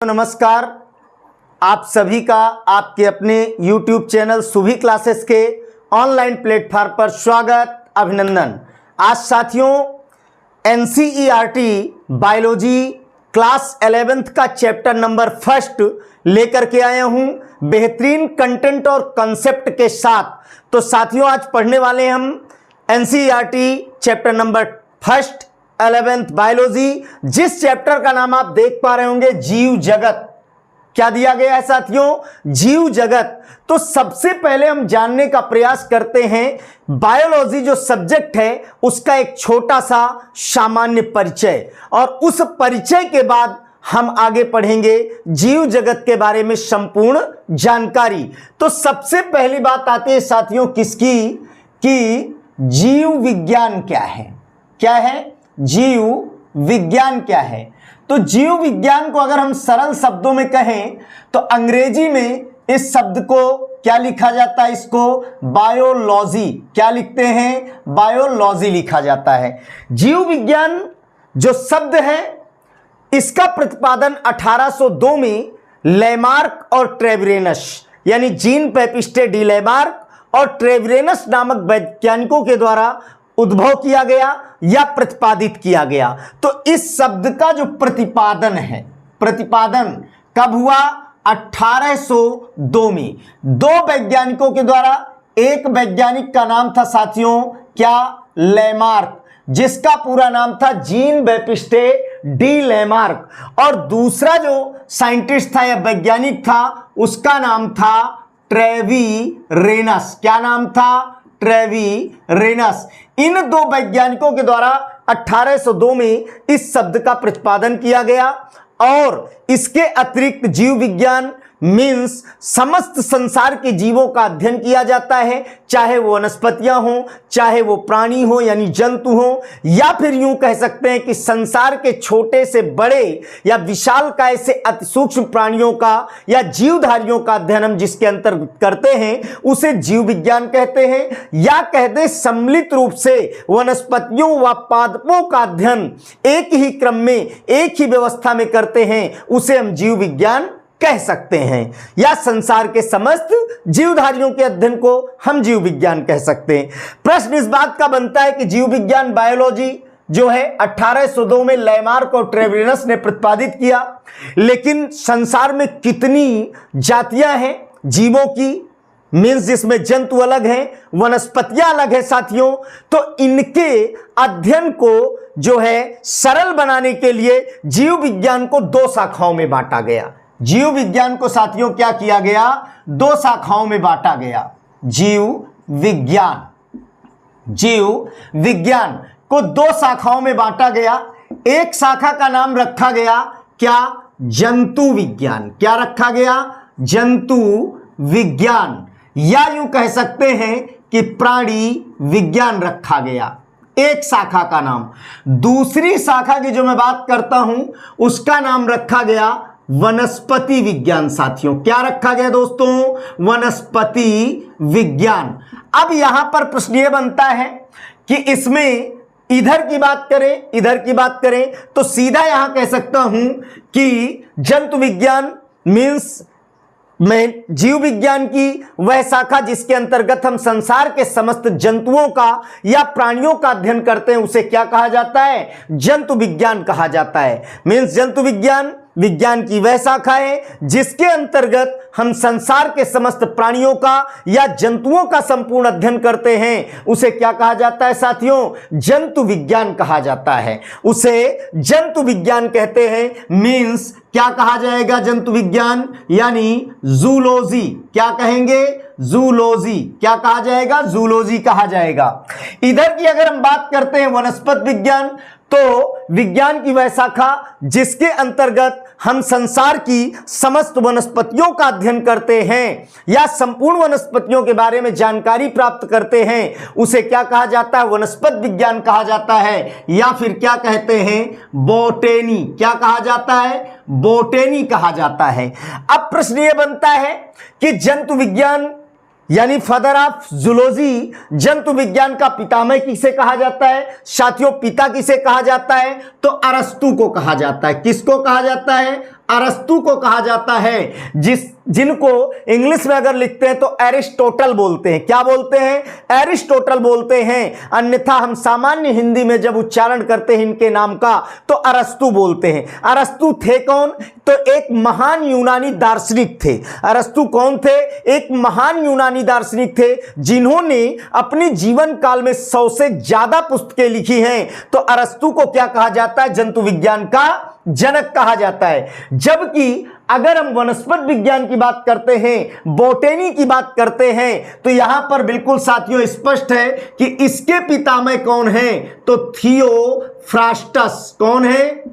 नमस्कार, आप सभी का आपके अपने YouTube चैनल सुभी क्लासेस के ऑनलाइन प्लेटफॉर्म पर स्वागत, अभिनंदन। आज साथियों NCERT बायोलॉजी क्लास 11th का चैप्टर नंबर फर्स्ट लेकर के आया हूं बेहतरीन कंटेंट और कंसेप्ट के साथ। तो साथियों आज पढ़ने वाले हम NCERT chapter number first 11th biology, जिस चैप्टर का नाम आप देख पा रहे होंगे जीव जगत। क्या दिया गया है साथियों? जीव जगत। तो सबसे पहले हम जानने का प्रयास करते हैं बायोलॉजी जो सब्जेक्ट है उसका एक छोटा सा सामान्य परिचय, और उस परिचय के बाद हम आगे पढ़ेंगे जीव जगत के बारे में संपूर्ण जानकारी। तो सबसे पहली बात आती है साथियों किसकी, कि जीव विज्ञान क्या है। क्या है? जीव विज्ञान क्या है? तो जीव विज्ञान को अगर हम सरल शब्दों में कहें तो अंग्रेजी में इस शब्द को क्या लिखा जाता है? इसको बायोलॉजी। क्या लिखते हैं? बायोलॉजी लिखा जाता है। जीव विज्ञान जो शब्द है इसका प्रतिपादन 1802 में लेमार्क और ट्रेविरेनस यानी जीन बैप्टिस्ट डी लेमार्क और ट्रेविरेनस नामक वैज्ञानिकों के द्वारा उद्भव किया गया या प्रतिपादित किया गया। तो इस शब्द का जो प्रतिपादन है, प्रतिपादन कब हुआ? 1802 में दो वैज्ञानिकों के द्वारा। एक वैज्ञानिक का नाम था साथियों क्या? लेमार्क, जिसका पूरा नाम था जीन बैप्टिस्ट डी लेमार्क, और दूसरा जो साइंटिस्ट था या वैज्ञानिक था उसका नाम था ट्रेविरेनस। क्या नाम था? ट्रेविरेनस। इन दो वैज्ञानिकों के द्वारा 1802 में इस शब्द का प्रतिपादन किया गया। और इसके अतिरिक्त जीव विज्ञान मीन्स समस्त संसार के जीवों का अध्ययन किया जाता है, चाहे वो वनस्पतियां हों, चाहे वो प्राणी हो यानी जंतु हों, या फिर यूं कह सकते हैं कि संसार के छोटे से बड़े या विशालकाय से अति सूक्ष्म प्राणियों का या जीवधारियों का अध्ययन हम जिसके अंतर्गत करते हैं उसे जीव विज्ञान कहते हैं। या कहते सम्मिलित रूप से वनस्पतियों व पादपों का अध्ययन एक ही क्रम में एक ही व्यवस्था में करते हैं उसे हम जीव विज्ञान कह सकते हैं, या संसार के समस्त जीवधारियों के अध्ययन को हम जीव विज्ञान कह सकते हैं। प्रश्न इस बात का बनता है कि जीव विज्ञान बायोलॉजी जो है 1802 में लेमार्क और ट्रेविरेनस ने प्रतिपादित किया, लेकिन संसार में कितनी जातियां हैं जीवों की, मीन्स जिसमें जंतु अलग हैं, वनस्पतियां अलग है साथियों। तो इनके अध्ययन को जो है सरल बनाने के लिए जीव विज्ञान को दो शाखाओं में बांटा गया। जीव विज्ञान को साथियों क्या किया गया? दो शाखाओं में बांटा गया। जीव विज्ञान को दो शाखाओं में बांटा गया। एक शाखा का नाम रखा गया क्या? जंतु विज्ञान। क्या रखा गया? जंतु विज्ञान, या यूं कह सकते हैं कि प्राणी विज्ञान रखा गया, एक शाखा का नाम। दूसरी शाखा की जो मैं बात करता हूं उसका नाम रखा गया वनस्पति विज्ञान। साथियों क्या रखा गया दोस्तों? वनस्पति विज्ञान। अब यहां पर प्रश्न यह बनता है कि इसमें इधर की बात करें तो सीधा यहां कह सकता हूं कि जंतु विज्ञान मीन्स में जीव विज्ञान की वह शाखा जिसके अंतर्गत हम संसार के समस्त जंतुओं का या प्राणियों का अध्ययन करते हैं उसे क्या कहा जाता है? जंतु विज्ञान कहा जाता है। मीन्स जंतु विज्ञान की वह शाखा है जिसके अंतर्गत हम संसार के समस्त प्राणियों का या जंतुओं का संपूर्ण अध्ययन करते हैं उसे क्या कहा जाता है साथियों? जंतु विज्ञान कहा जाता है। उसे जंतु विज्ञान कहते हैं। मीन्स क्या कहा जाएगा? जंतु विज्ञान यानी जूलॉजी। क्या कहेंगे? जूलॉजी। क्या कहा जाएगा? जूलॉजी कहा जाएगा। इधर की अगर हम बात करते हैं वनस्पति विज्ञान, तो विज्ञान की वह शाखा जिसके अंतर्गत हम संसार की समस्त वनस्पतियों का अध्ययन करते हैं या संपूर्ण वनस्पतियों के बारे में जानकारी प्राप्त करते हैं उसे क्या कहा जाता है? वनस्पति विज्ञान कहा जाता है, या फिर क्या कहते हैं? बोटेनी। क्या कहा जाता है? बोटेनी कहा जाता है। अब प्रश्न यह बनता है कि जंतु विज्ञान यानी फादर ऑफ जूलॉजी, जंतु विज्ञान का पितामह किसे कहा जाता है साथियों? पिता किसे कहा जाता है? तो अरस्तु को कहा जाता है। किसको कहा जाता है? अरस्तु को कहा जाता है, जिनको इंग्लिश में अगर लिखते हैं तो एरिस्टोटल बोलते हैं। क्या बोलते हैं? एरिस्टोटल बोलते हैं। अन्यथा हम सामान्य हिंदी में जब उच्चारण करते हैं इनके नाम का तो अरस्तु बोलते हैं। अरस्तु थे कौन? तो एक महान यूनानी दार्शनिक थे। अरस्तु कौन थे? एक महान यूनानी दार्शनिक थे जिन्होंने अपने जीवन काल में 100 से ज्यादा पुस्तकें लिखी हैं। तो अरस्तु को क्या कहा जाता है? जंतु विज्ञान का जनक कहा जाता है। जबकि अगर हम वनस्पति विज्ञान की बात करते हैं, बोटेनी की बात करते हैं, तो यहां पर बिल्कुल साथियों स्पष्ट है कि इसके पितामह कौन है? तो थियोफ्रास्टस। कौन है?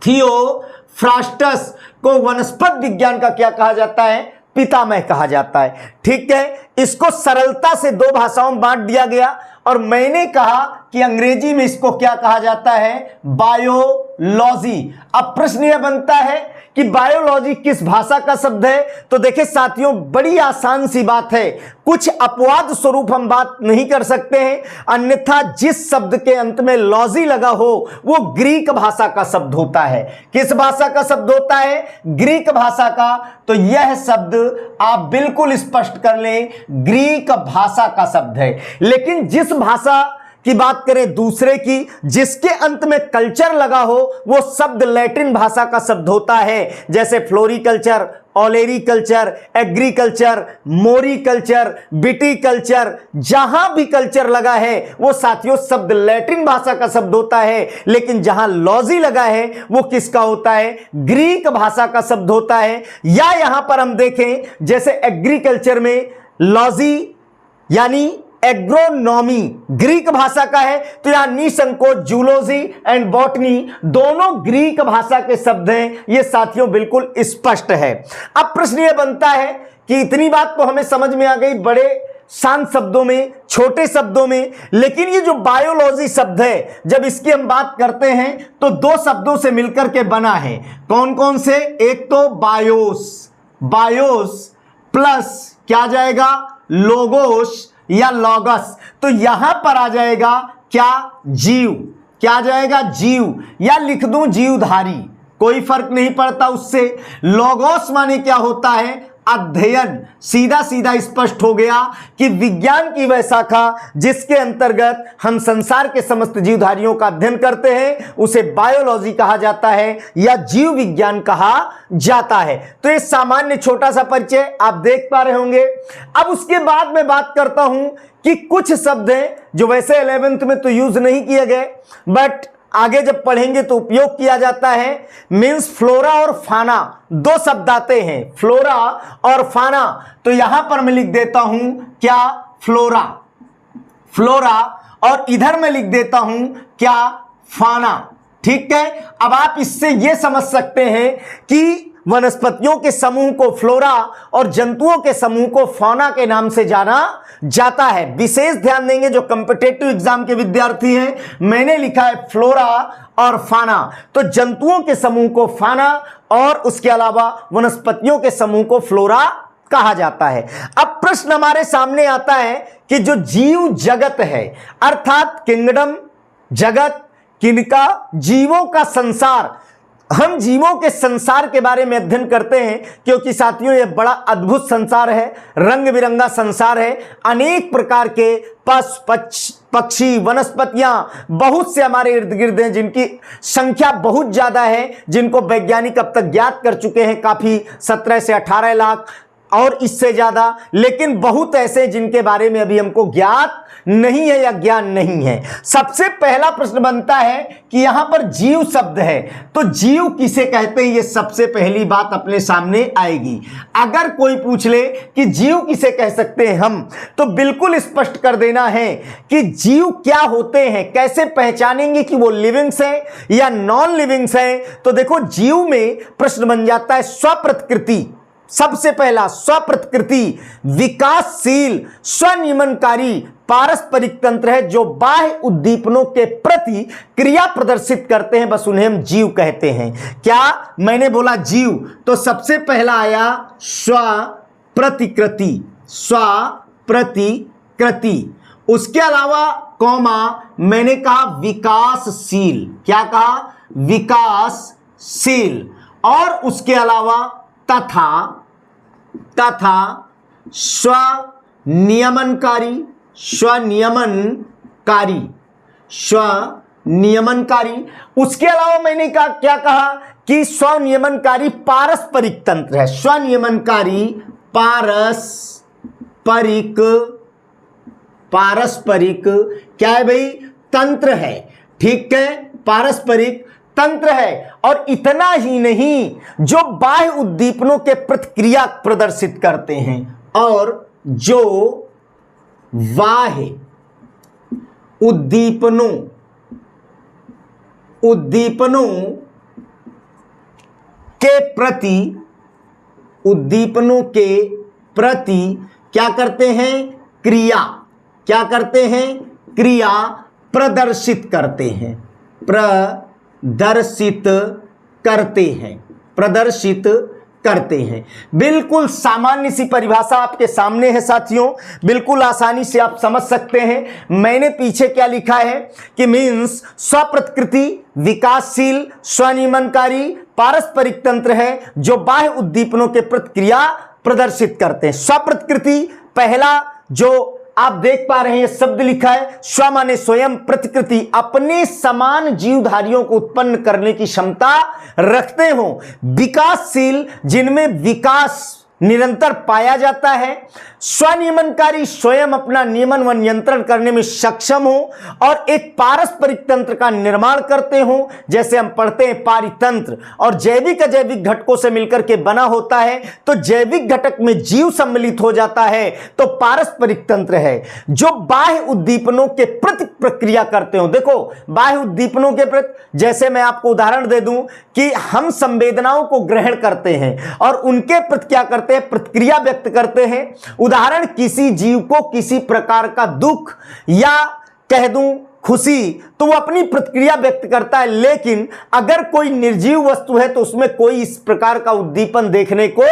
थियोफ्रास्टस को वनस्पति विज्ञान का क्या कहा जाता है? पितामह कहा जाता है। ठीक है, इसको सरलता से 2 भाषाओं में बांट दिया गया और मैंने कहा कि अंग्रेजी में इसको क्या कहा जाता है? बायोलॉजी। अब प्रश्न यह बनता है कि बायोलॉजी किस भाषा का शब्द है? तो देखिए साथियों, बड़ी आसान सी बात है, कुछ अपवाद स्वरूप हम बात नहीं कर सकते हैं, अन्यथा जिस शब्द के अंत में लॉजी लगा हो वो ग्रीक भाषा का शब्द होता है। किस भाषा का शब्द होता है? ग्रीक भाषा का। तो यह शब्द आप बिल्कुल स्पष्ट कर लें, ग्रीक भाषा का शब्द है। लेकिन जिस भाषा की बात करें दूसरे की, जिसके अंत में कल्चर लगा हो, वो शब्द लैटिन भाषा का शब्द होता है। जैसे floriculture, olericulture, agriculture, moriculture, viticulture, जहां भी कल्चर लगा है वो साथियों शब्द लैटिन भाषा का शब्द होता है। लेकिन जहां लॉजी लगा है वो किसका होता है? ग्रीक भाषा का शब्द होता है। या यहां पर हम देखें जैसे एग्रीकल्चर में लॉजी यानी एग्रोनॉमी ग्रीक भाषा का है, तो यहां निसंकोच जूलॉजी एंड बॉटनी दोनों ग्रीक भाषा के शब्द हैं। ये साथियों बिल्कुल स्पष्ट है। अब प्रश्न यह बनता है कि इतनी बात तो हमें समझ में आ गई बड़े शांत शब्दों में, छोटे शब्दों में, लेकिन ये जो बायोलॉजी शब्द है जब इसकी हम बात करते हैं तो 2 शब्दों से मिलकर के बना है। कौन कौन से? एक तो बायोस, बायोस प्लस क्या जाएगा? लोगोस या लॉगस। तो यहां पर आ जाएगा क्या? जीव। क्या जाएगा? जीव, या लिख दूं जीवधारी, कोई फर्क नहीं पड़ता उससे। लॉगोस माने क्या होता है? अध्ययन। सीधा सीधा स्पष्ट हो गया कि विज्ञान की वह शाखा जिसके अंतर्गत हम संसार के समस्त जीवधारियों का अध्ययन करते हैं उसे बायोलॉजी कहा जाता है या जीव विज्ञान कहा जाता है। तो ये सामान्य छोटा सा परिचय आप देख पा रहे होंगे। अब उसके बाद मैं बात करता हूं कि कुछ शब्द हैं जो वैसे 11th में तो यूज नहीं किए गए बट आगे जब पढ़ेंगे तो उपयोग किया जाता है। मीन्स फ्लोरा और फाना 2 शब्द आते हैं, फ्लोरा और फाना। तो यहां पर मैं लिख देता हूं क्या? फ्लोरा, फ्लोरा, और इधर मैं लिख देता हूं क्या? फाना। ठीक है, अब आप इससे यह समझ सकते हैं कि वनस्पतियों के समूह को फ्लोरा और जंतुओं के समूह को फौना के नाम से जाना जाता है। विशेष ध्यान देंगे जो कॉम्पिटिटिव एग्जाम के विद्यार्थी हैं, मैंने लिखा है फ्लोरा और फाना। तो जंतुओं के समूह को फाना और उसके अलावा वनस्पतियों के समूह को फ्लोरा कहा जाता है। अब प्रश्न हमारे सामने आता है कि जो जीव जगत है अर्थात किंगडम, जगत, किनका? जीवों का संसार। हम जीवों के संसार के बारे में अध्ययन करते हैं क्योंकि साथियों यह बड़ा अद्भुत संसार है, रंग बिरंगा संसार है। अनेक प्रकार के पशु, पक्षी, वनस्पतियां बहुत से हमारे इर्द गिर्द हैं जिनकी संख्या बहुत ज्यादा है, जिनको वैज्ञानिक अब तक ज्ञात कर चुके हैं काफी, 17 से 18 लाख और इससे ज्यादा। लेकिन बहुत ऐसे जिनके बारे में अभी हमको ज्ञात नहीं है या ज्ञान नहीं है। सबसे पहला प्रश्न बनता है कि यहां पर जीव शब्द है, तो जीव किसे कहते हैं? ये सबसे पहली बात अपने सामने आएगी। अगर कोई पूछ ले कि जीव किसे कह सकते हैं हम, तो बिल्कुल स्पष्ट कर देना है कि जीव क्या होते हैं, कैसे पहचानेंगे कि वो लिविंग्स है या नॉन लिविंग्स है। तो देखो जीव में प्रश्न बन जाता है स्वप्रतिकृति। सबसे पहला स्वप्रतिकृति, विकासशील, स्वनियमनकारी पारस्परिक तंत्र है जो बाह्य उद्दीपनों के प्रति क्रिया प्रदर्शित करते हैं, बस उन्हें हम जीव कहते हैं। क्या मैंने बोला? जीव। तो सबसे पहला आया स्वप्रतिकृति, स्वप्रतिकृति। उसके अलावा कौमा मैंने कहा विकासशील। क्या कहा? विकासशील। और उसके अलावा तथा स्वनियमनकारी, स्वनियमनकारी। उसके अलावा मैंने क्या कहा कि स्वनियमनकारी पारस्परिक तंत्र है। स्वनियमनकारी पारस्परिक क्या है भाई? तंत्र है। ठीक है, पारस्परिक तंत्र है। और इतना ही नहीं, जो बाह्य उद्दीपनों के प्रतिक्रिया प्रदर्शित करते हैं और जो बाह्य उद्दीपनों के प्रति क्या करते हैं? क्या करते हैं? क्रिया प्रदर्शित करते हैं। बिल्कुल सामान्य सी परिभाषा आपके सामने है साथियों, बिल्कुल आसानी से आप समझ सकते हैं। मैंने पीछे क्या लिखा है कि मीन्स स्वप्रतिकृति विकासशील स्वनियमनकारी पारस्परिक तंत्र है जो बाह्य उद्दीपनों के प्रतिक्रिया प्रदर्शित करते हैं। स्वप्रतिकृति, पहला जो आप देख पा रहे हैं शब्द लिखा है, स्व माने स्वयं, प्रतिकृति अपने समान जीवधारियों को उत्पन्न करने की क्षमता रखते हो। विकासशील, जिनमें विकास निरंतर पाया जाता है। स्वनियमनकारी, स्वयं अपना नियमन व नियंत्रण करने में सक्षम हो। और एक पारस्परिक तंत्र का निर्माण करते हो, जैसे हम पढ़ते हैं पारितंत्र, और जैविक अजैविक घटकों से मिलकर के बना होता है। तो जैविक घटक में जीव सम्मिलित हो जाता है तो पारस्परिक तंत्र है। जो बाह्य उद्दीपनों के प्रति प्रक्रिया करते हो, देखो बाह्य उद्दीपनों के प्रति, जैसे मैं आपको उदाहरण दे दूं कि हम संवेदनाओं को ग्रहण करते हैं और उनके प्रति क्या करते हैं? प्रतिक्रिया व्यक्त करते हैं। उदाहरण, किसी जीव को किसी प्रकार का दुख या कह दूं खुशी, तो वो अपनी प्रतिक्रिया व्यक्त करता है। लेकिन अगर कोई निर्जीव वस्तु है तो उसमें कोई इस प्रकार का उद्दीपन देखने को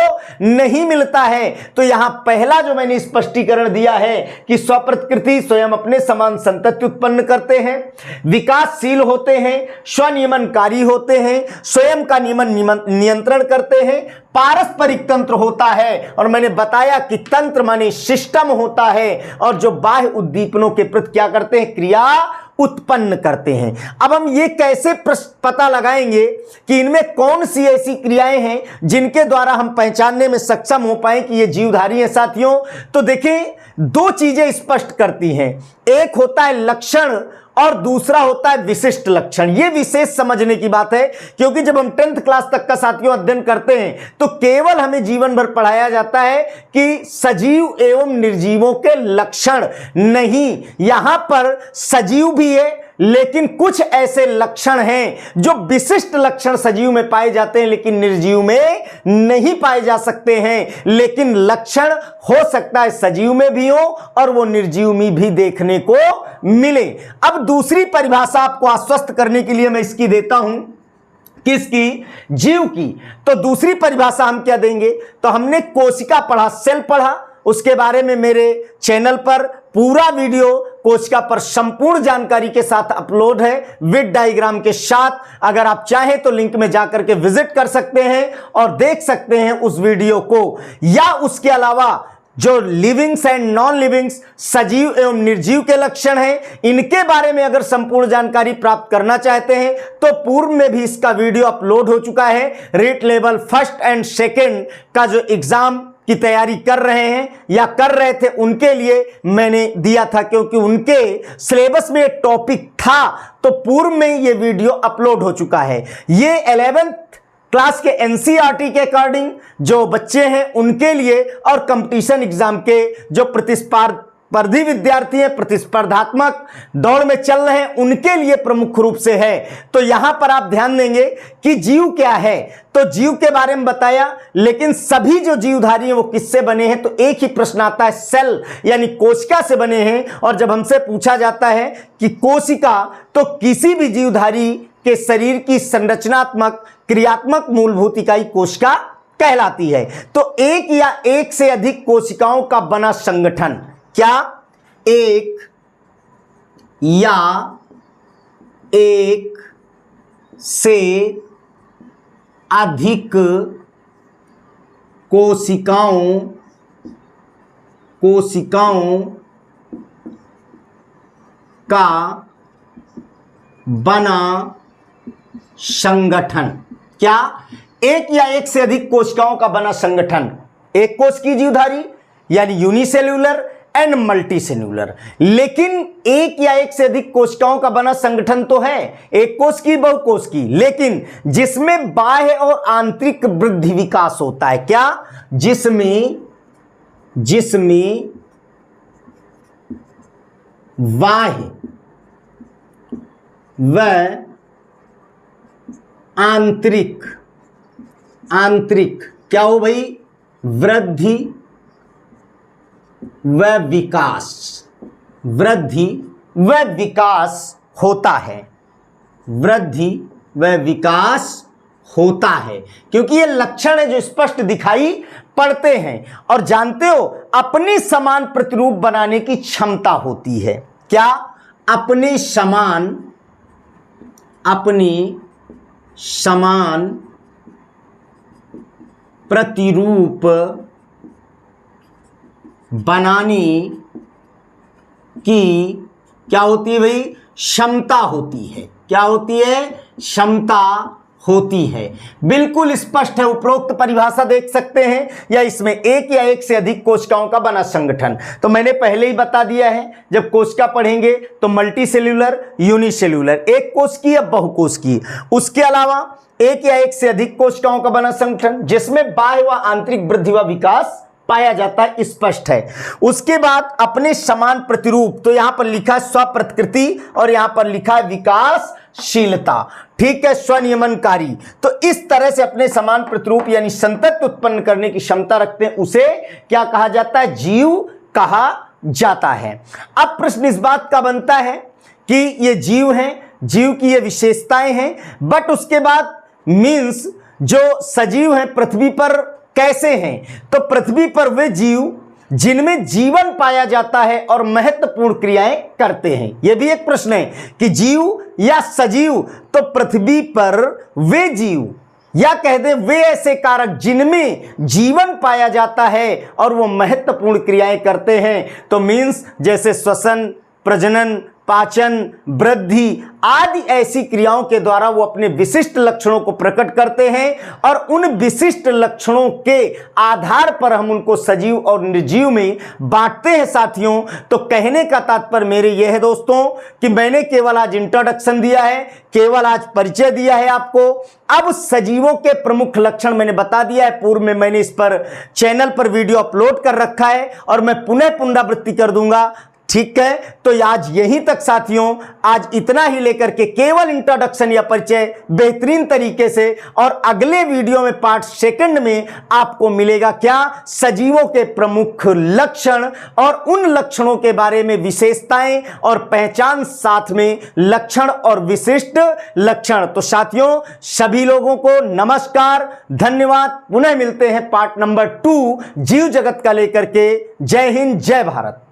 नहीं मिलता है। तो यहां पहला जो मैंने स्पष्टीकरण दिया है कि स्वप्रतिकृति, स्वयं अपने समान संतति उत्पन्न करते हैं, विकासशील होते हैं, स्वनियमनकारी होते हैं, स्वयं का नियंत्रण करते हैं, पारस्परिक तंत्र होता है। और मैंने बताया कि तंत्र माने सिस्टम होता है, और जो बाह्य उद्दीपनों के प्रति क्या करते हैं? क्रिया उत्पन्न करते हैं। अब हम ये कैसे पता लगाएंगे कि इनमें कौन सी ऐसी क्रियाएं हैं जिनके द्वारा हम पहचानने में सक्षम हो पाए कि ये जीवधारी हैं साथियों? तो देखिए, दो चीजें स्पष्ट करती हैं। एक होता है लक्षण और दूसरा होता है विशिष्ट लक्षण। ये विशेष समझने की बात है, क्योंकि जब हम 10th क्लास तक का साथियों अध्ययन करते हैं तो केवल हमें जीवन भर पढ़ाया जाता है कि सजीव एवं निर्जीवों के लक्षण। नहीं, यहां पर सजीव भी है, लेकिन कुछ ऐसे लक्षण हैं जो विशिष्ट लक्षण सजीव में पाए जाते हैं लेकिन निर्जीव में नहीं पाए जा सकते हैं। लेकिन लक्षण हो सकता है सजीव में भी हो और वो निर्जीव में भी देखने को मिले। अब दूसरी परिभाषा आपको आश्वस्त करने के लिए मैं इसकी देता हूं, किसकी? जीव की। तो दूसरी परिभाषा हम क्या देंगे? तो हमने कोशिका पढ़ा, सेल पढ़ा, उसके बारे में मेरे चैनल पर पूरा वीडियो कोशिका पर संपूर्ण जानकारी के साथ अपलोड है, विद डायग्राम के साथ। अगर आप चाहें तो लिंक में जाकर के विजिट कर सकते हैं और देख सकते हैं उस वीडियो को। या उसके अलावा जो लिविंग्स एंड नॉन लिविंग्स, सजीव एवं निर्जीव के लक्षण हैं, इनके बारे में अगर संपूर्ण जानकारी प्राप्त करना चाहते हैं तो पूर्व में भी इसका वीडियो अपलोड हो चुका है। Rate level 1st and 2nd का जो एग्जाम की तैयारी कर रहे हैं या कर रहे थे उनके लिए मैंने दिया था, क्योंकि उनके सिलेबस में टॉपिक था। तो पूर्व में ये वीडियो अपलोड हो चुका है। ये 11th क्लास के एनसीईआरटी के अकॉर्डिंग जो बच्चे हैं उनके लिए, और कंपटीशन एग्जाम के जो प्रतिस्पर्धी विद्यार्थी हैं, प्रतिस्पर्धात्मक दौड़ में चल रहे हैं, उनके लिए प्रमुख रूप से है। तो यहां पर आप ध्यान देंगे कि जीव क्या है। तो जीव के बारे में बताया, लेकिन सभी जो जीवधारी हैं वो किससे बने हैं? तो एक ही प्रश्न आता है, सेल यानी कोशिका से बने हैं। और जब हमसे पूछा जाता है कि कोशिका, तो किसी भी जीवधारी के शरीर की संरचनात्मक क्रियात्मक मूलभूत इकाई कोशिका कहलाती है। तो एक या एक से अधिक कोशिकाओं का बना संगठन, क्या? एक या एक से अधिक कोशिकाओं का बना संगठन। क्या? एक या एक से अधिक कोशिकाओं का बना संगठन। एक कोश की जीवधारी यानी यूनिसेल्यूलर एंड मल्टीसेल्यूलर। लेकिन एक या एक से अधिक कोशिकाओं का बना संगठन तो है, एक कोश की बहुकोश की, लेकिन जिसमें बाह्य और आंतरिक वृद्धि विकास होता है। क्या? जिसमें बाह्य व आंतरिक क्या हो भाई? वृद्धि व विकास होता है। वृद्धि व विकास होता है, क्योंकि ये लक्षण है जो स्पष्ट दिखाई पड़ते हैं। और जानते हो, अपनी समान प्रतिरूप बनाने की क्षमता होती है। क्या? अपनी समान प्रतिरूप बनाने की क्या होती है भाई? क्षमता होती है। क्या होती है? क्षमता होती है। बिल्कुल स्पष्ट है। उपरोक्त परिभाषा देख सकते हैं, या इसमें एक या एक से अधिक कोशिकाओं का बना संगठन। तो मैंने पहले ही बता दिया है, जब कोशिका पढ़ेंगे तो मल्टी सेल्यूलर, यूनिसेल्यूलर, एक कोश की या बहुकोश की। उसके अलावा एक या एक से अधिक कोशिकाओं का बना संगठन जिसमें बाह्य व आंतरिक वृद्धि व विकास पाया जाता है, स्पष्ट है। उसके बाद अपने समान प्रतिरूप, तो यहां पर लिखा है स्वप्रतिकृति और यहां पर लिखा है विकासशीलता। ठीक है, स्वनियमनकारी। तो इस तरह से अपने समान प्रतिरूप यानी संतत उत्पन्न करने की क्षमता रखते हैं, उसे क्या कहा जाता है? जीव कहा जाता है। अब प्रश्न इस बात का बनता है कि ये जीव हैं, जीव की ये विशेषताएं हैं, बट उसके बाद मीन्स जो सजीव हैं पृथ्वी पर कैसे हैं? तो पृथ्वी पर वे जीव जिनमें जीवन पाया जाता है और महत्वपूर्ण क्रियाएं करते हैं। यह भी एक प्रश्न है कि जीव या सजीव। तो पृथ्वी पर वे जीव, या कह दे वे ऐसे कारक जिनमें जीवन पाया जाता है और वो महत्वपूर्ण क्रियाएं करते हैं। तो मीन्स जैसे श्वसन, प्रजनन, पाचन, वृद्धि आदि ऐसी क्रियाओं के द्वारा वो अपने विशिष्ट लक्षणों को प्रकट करते हैं, और उन विशिष्ट लक्षणों के आधार पर हम उनको सजीव और निर्जीव में बांटते हैं साथियों। तो कहने का तात्पर्य मेरे यह है दोस्तों कि मैंने केवल आज इंट्रोडक्शन दिया है, केवल आज परिचय दिया है आपको। अब सजीवों के प्रमुख लक्षण मैंने बता दिया है, पूर्व में मैंने इस पर चैनल पर वीडियो अपलोड कर रखा है और मैं पुनः पुनरावृत्ति कर दूंगा। ठीक है, तो आज यहीं तक साथियों, आज इतना ही लेकर के केवल इंट्रोडक्शन या परिचय बेहतरीन तरीके से, और अगले वीडियो में पार्ट सेकंड में आपको मिलेगा क्या? सजीवों के प्रमुख लक्षण और उन लक्षणों के बारे में विशेषताएं और पहचान, साथ में लक्षण और विशिष्ट लक्षण। तो साथियों सभी लोगों को नमस्कार, धन्यवाद। पुनः मिलते हैं पार्ट नंबर 2 जीव जगत का लेकर के। जय हिंद, जय भारत।